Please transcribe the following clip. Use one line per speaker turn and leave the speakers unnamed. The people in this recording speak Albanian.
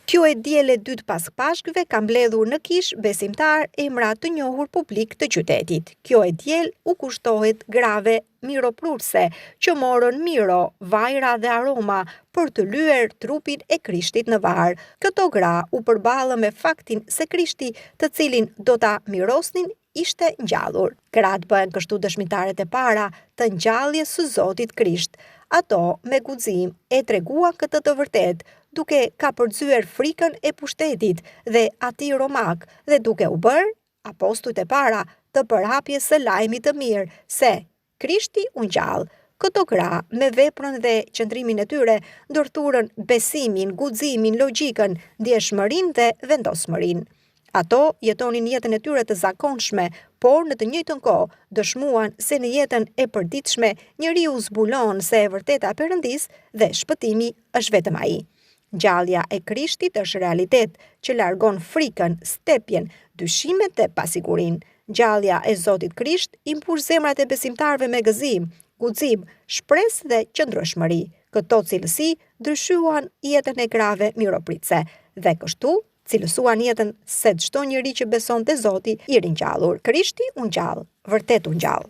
Kjo e diele dytë pas Pashkëve ka mbledhur në Kish besimtar emra të njohur publik të qytetit. Kjo e diel u kushtohet grave miroprurse që morën miro, vajra dhe aroma për të lyer trupin e Krishtit në varr. Këto gra u përballën me faktin se Krishti, të cilin do ta mirosnin, ishte ngjallur. Gratë bëhen kështu dëshmitaret e para të ngjalljes së Zotit Krisht. Ato me guxim e treguan këtë të vërtet, duke ka përzyer frikën e pushtetit dhe atij romak dhe duke u bërë apostujt e para të përhapjes së lajmit të mirë se Krishti u ngjall. Këto gra me veprën dhe qëndrimin e tyre ndërthurën besimin, guximin, logjikën, ndjeshmërinë dhe vendosmërinë. Ato jetonin jetën e tyre të zakonshme, por në të njëjtën kohë dëshmuan se në jetën e përditshme njeriu zbulon se e vërteta e Perëndis dhe shpëtimi është vetëm ai. Ngjallja e Krishtit është realitet që largon frikën, stepjen, dyshimet dhe pasigurinë. Ngjallja e Zotit Krisht i mbush zemrat e besimtarëve me gëzim, guxim, shpresë dhe qëndrueshmëri. Këto cilësi ndryshuan jetën e grave miropritse dhe kështu cilësuan jetën se çdo njeri që beson te Zoti i ringjallur. Krishti u ngjall, vërtet u ngjall.